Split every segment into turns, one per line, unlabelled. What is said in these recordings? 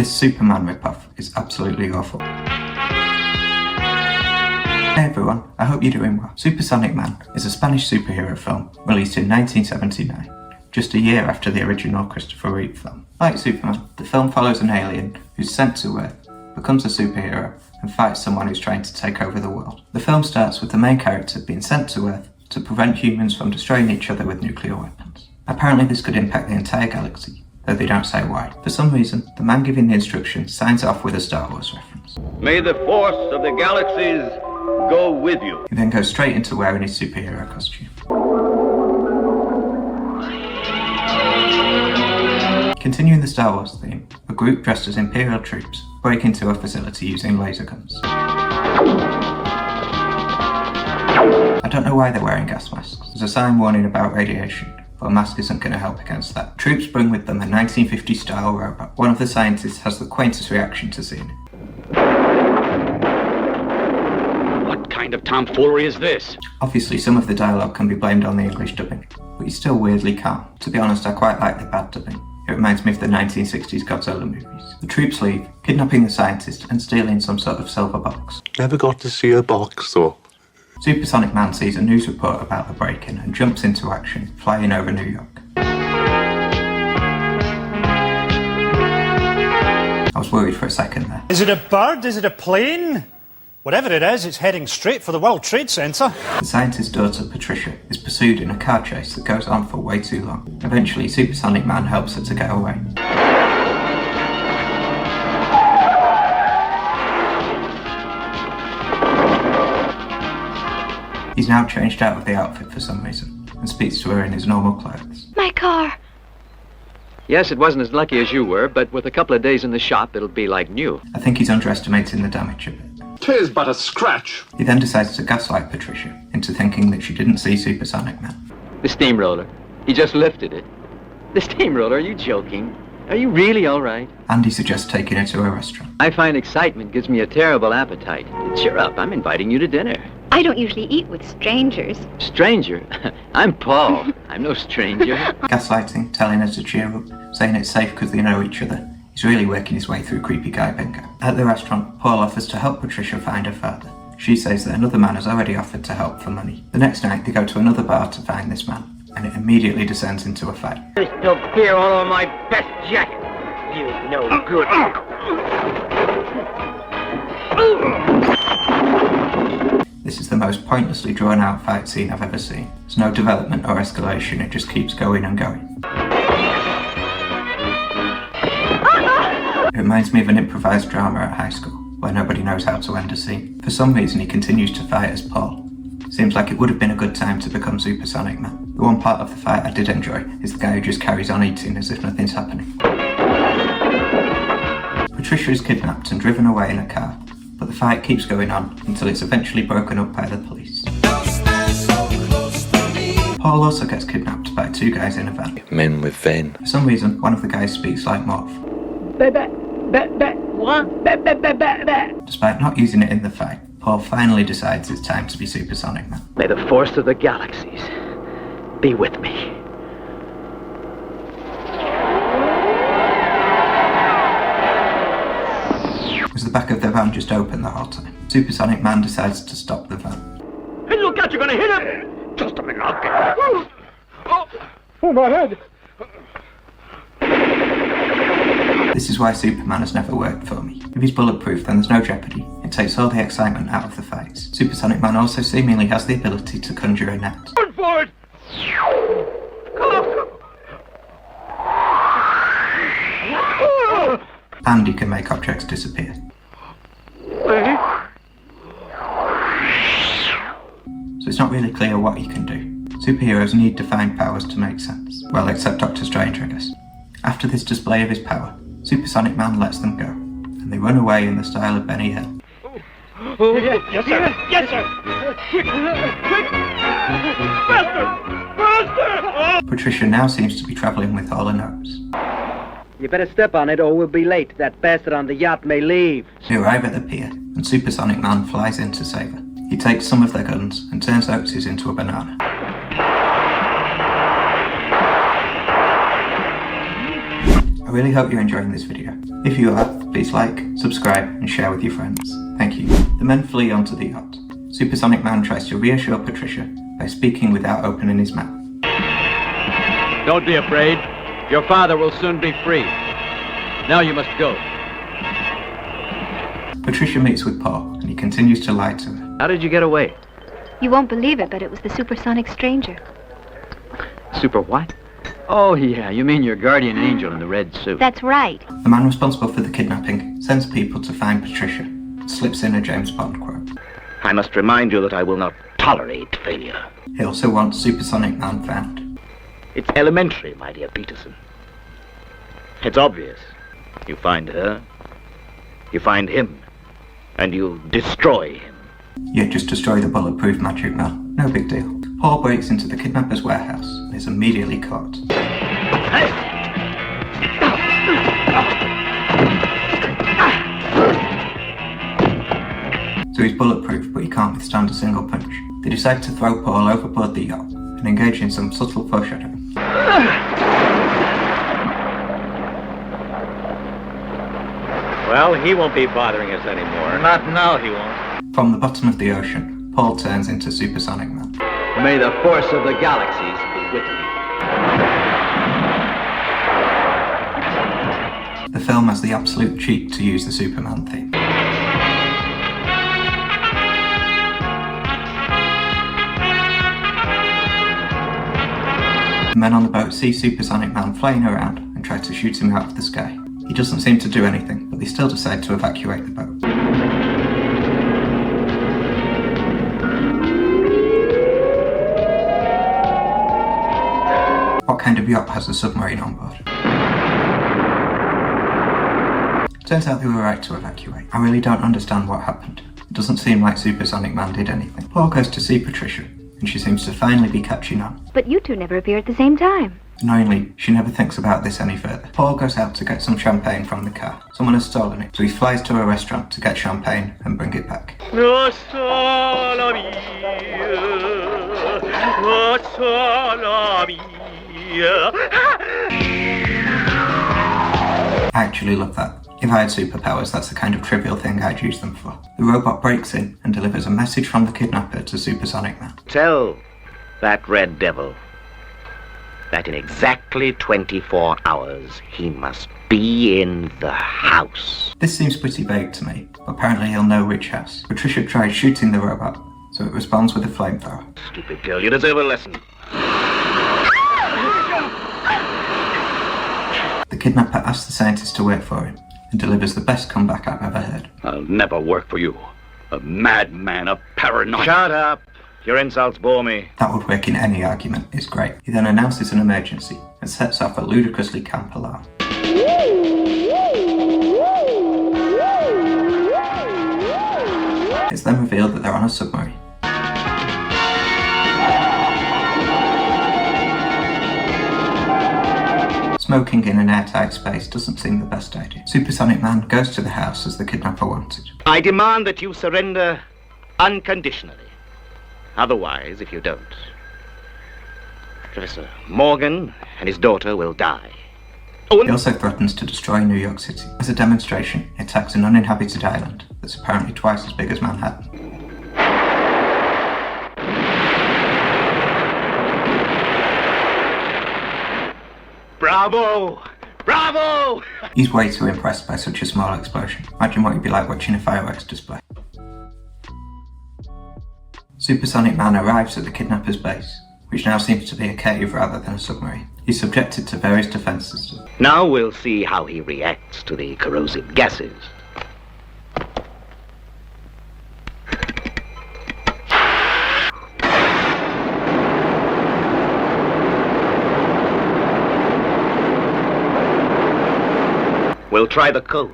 This Superman ripoff is absolutely awful. Hey everyone, I hope you're doing well. Supersonic Man is a Spanish superhero film released in 1979, just a year after the original Christopher Reeve film. Like Superman, the film follows an alien who's sent to Earth, becomes a superhero, and fights someone who's trying to take over the world. The film starts with the main character being sent to Earth to prevent humans from destroying each other with nuclear weapons. Apparently this could impact the entire galaxy, though they don't say why. For some reason, the man giving the instructions signs off with a Star Wars reference.
May the force of the galaxies go with you.
He then goes straight into wearing his superhero costume. Continuing the Star Wars theme, a group dressed as Imperial troops break into a facility using laser guns. I don't know why they're wearing gas masks. There's a sign warning about radiation, but a mask isn't going to help against that. Troops bring with them a 1950s style robot. One of the scientists has the quaintest reaction to seeing it.
What kind of tomfoolery is this?
Obviously some of the dialogue can be blamed on the English dubbing, but he's still weirdly calm. To be honest, I quite like the bad dubbing. It reminds me of the 1960s Godzilla movies. The troops leave, kidnapping the scientist and stealing some sort of silver box.
Never got to see a box though.
Supersonic Man sees a news report about the break-in and jumps into action, flying over New York. I was worried for a second there.
Is it a bird? Is it a plane? Whatever it is, it's heading straight for the World Trade Center.
The scientist's daughter, Patricia, is pursued in a car chase that goes on for way too long. Eventually, Supersonic Man helps her to get away. He's now changed out of the outfit for some reason, and speaks to her in his normal clothes.
My car.
Yes, it wasn't as lucky as you were, but with a couple of days in the shop, it'll be like new.
I think he's underestimating the damage of it.
'Tis but a scratch.
He then decides to gaslight Patricia into thinking that she didn't see Supersonic Man.
The steamroller. He just lifted it. The steamroller? Are you joking? Are you really all right?
And he suggests taking her to a restaurant.
I find excitement gives me a terrible appetite. Cheer up, I'm inviting you to dinner.
I don't usually eat with strangers.
Stranger? I'm Paul. I'm no stranger.
Gaslighting, telling her to cheer up, saying it's safe because they know each other. He's really working his way through creepy guy bingo. At the restaurant, Paul offers to help Patricia find her father. She says that another man has already offered to help for money. The next night, they go to another bar to find this man, and it immediately descends into a fight.
There's still beer all over my best jacket. You no good.
This is the most pointlessly drawn out fight scene I've ever seen. There's no development or escalation, it just keeps going and going. It reminds me of an improvised drama at high school, where nobody knows how to end a scene. For some reason he continues to fight as Paul. Seems like it would have been a good time to become Supersonic Man. The one part of the fight I did enjoy is the guy who just carries on eating as if nothing's happening. Patricia is kidnapped and driven away in a car, but the fight keeps going on until it's eventually broken up by the police. Paul also gets kidnapped by two guys in a van.
Men with ven.
For some reason, one of the guys speaks like Morph. Despite not using it in the fight, Paul finally decides it's time to be Supersonic Man.
May the force of the galaxies be with me.
Was the back of the van just open the whole time? Supersonic Man decides to stop the van.
Hey, look out, you're gonna hit him! Just a minute, I'll get him.
Oh, my head.
This is why Superman has never worked for me. If he's bulletproof, then there's no jeopardy. It takes all the excitement out of the fights. Supersonic Man also seemingly has the ability to conjure a net.
Run for it!
And he can make objects disappear. So it's not really clear what he can do. Superheroes need defined powers to make sense. Well, except Doctor Strange, I guess. After this display of his power, Supersonic Man lets them go, and they run away in the style of Benny Hill.
Oh, yes, sir. Yes, sir. Quick, quick. Faster, faster.
Patricia now seems to be travelling with all her nose.
You better step on it or we'll be late. That bastard on the yacht may leave.
They arrive at the pier, and Supersonic Man flies in to save her. He takes some of their guns and turns Oates into a banana. I really hope you're enjoying this video. If you are, please like, subscribe and share with your friends. Thank you. The men flee onto the yacht. Supersonic Man tries to reassure Patricia by speaking without opening his mouth.
Don't be afraid. Your father will soon be free. Now you must go.
Patricia meets with Paul and he continues to lie to her.
How did you get away?
You won't believe it, but it was the supersonic stranger.
Super what? Oh, yeah, you mean your guardian angel in the red suit.
That's right.
The man responsible for the kidnapping sends people to find Patricia and slips in a James Bond quote.
I must remind you that I will not tolerate failure.
He also wants Supersonic Man found.
It's elementary, my dear Peterson. It's obvious. You find her, you find him, and you destroy him.
You just destroy the bulletproof magic mill. No big deal. Paul breaks into the kidnapper's warehouse and is immediately caught. So he's bulletproof, but he can't withstand a single punch. They decide to throw Paul overboard the yacht and engage in some subtle foreshadowing.
Well, he won't be bothering us anymore. Not now, he won't.
From the bottom of the ocean, Paul turns into Supersonic Man.
May the force of the galaxies be with you.
The film has the absolute cheek to use the Superman theme. The men on the boat see Supersonic Man flying around and try to shoot him out of the sky. He doesn't seem to do anything, but they still decide to evacuate the boat. What kind of yacht has a submarine on board? Turns out they were right to evacuate. I really don't understand what happened. It doesn't seem like Supersonic Man did anything. Paul goes to see Patricia, and she seems to finally be catching on.
But you two never appear at the same time.
Annoyingly, she never thinks about this any further. Paul goes out to get some champagne from the car. Someone has stolen it, so he flies to a restaurant to get champagne and bring it back. I actually love that. If I had superpowers, that's the kind of trivial thing I'd use them for. The robot breaks in and delivers a message from the kidnapper to Supersonic Man.
Tell that red devil that in exactly 24 hours he must be in the house.
This seems pretty vague to me, but apparently he'll know which house. Patricia tries shooting the robot, so it responds with a flamethrower.
Stupid girl, you deserve a lesson.
The kidnapper asks the scientist to wait for him, and delivers the best comeback I've ever heard.
I'll never work for you. A madman, a paranoid.
Shut up. Your insults bore me.
That would work in any argument, it's great. He then announces an emergency and sets off a ludicrously camp alarm. It's then revealed that they're on a submarine. Smoking in an airtight space doesn't seem the best idea. Supersonic Man goes to the house as the kidnapper wanted.
I demand that you surrender unconditionally. Otherwise, if you don't, Professor Morgan and his daughter will die.
He also threatens to destroy New York City. As a demonstration, he attacks an uninhabited island that's apparently twice as big as Manhattan.
Bravo! Bravo!
He's way too impressed by such a small explosion. Imagine what it'd be like watching a fireworks display. Supersonic Man arrives at the kidnapper's base, which now seems to be a cave rather than a submarine. He's subjected to various defenses.
Now we'll see how he reacts to the corrosive gases. We'll try the cold.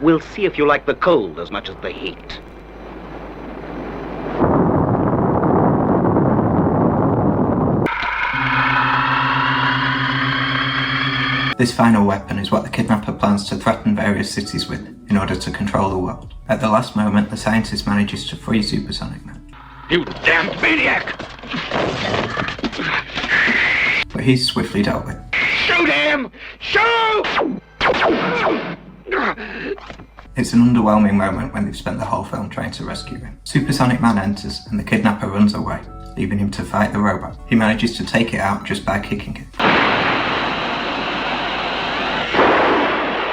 We'll see if you like the cold as much as the heat.
This final weapon is what the kidnapper plans to threaten various cities with in order to control the world. At the last moment, the scientist manages to free Supersonic Man.
You damned maniac!
But he's swiftly dealt with.
Shoot him! Shoot!
It's an underwhelming moment when they've spent the whole film trying to rescue him. Supersonic Man enters and the kidnapper runs away, leaving him to fight the robot. He manages to take it out just by kicking it.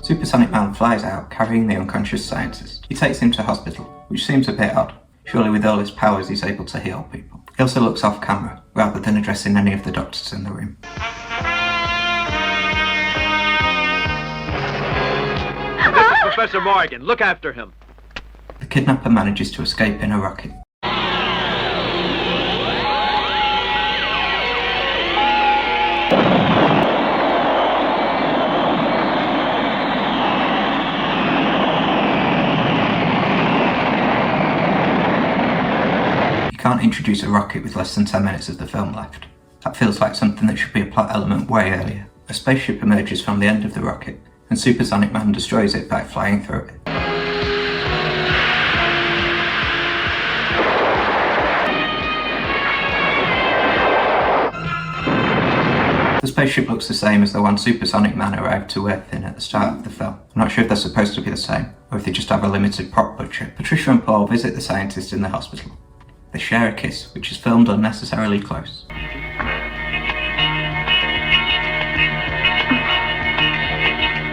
Supersonic Man flies out carrying the unconscious scientist. He takes him to hospital, which seems a bit odd. Surely with all his powers he's able to heal people. He also looks off camera, rather than addressing any of the doctors in the room.
Professor Morgan, look after him.
The kidnapper manages to escape in a rocket. You can't introduce a rocket with less than 10 minutes of the film left. That feels like something that should be a plot element way earlier. A spaceship emerges from the end of the rocket, and Supersonic Man destroys it by flying through it. The spaceship looks the same as the one Supersonic Man arrived to Earth in at the start of the film. I'm not sure if they're supposed to be the same, or if they just have a limited prop budget. Patricia and Paul visit the scientist in the hospital. They share a kiss, which is filmed unnecessarily close.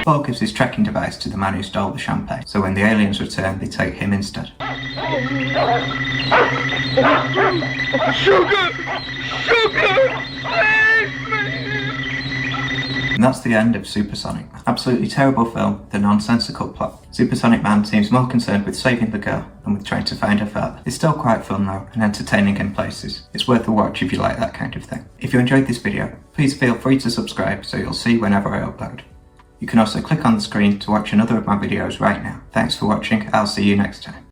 Paul gives his tracking device to the man who stole the champagne, so when the aliens return, they take him instead.
Sugar! Sugar! Save me!
And that's the end of Supersonic Man. Absolutely terrible film with a nonsensical plot. Supersonic Man seems more concerned with saving the girl than with trying to find her father. It's still quite fun though, and entertaining in places. It's worth a watch if you like that kind of thing. If you enjoyed this video, please feel free to subscribe so you'll see whenever I upload. You can also click on the screen to watch another of my videos right now. Thanks for watching, I'll see you next time.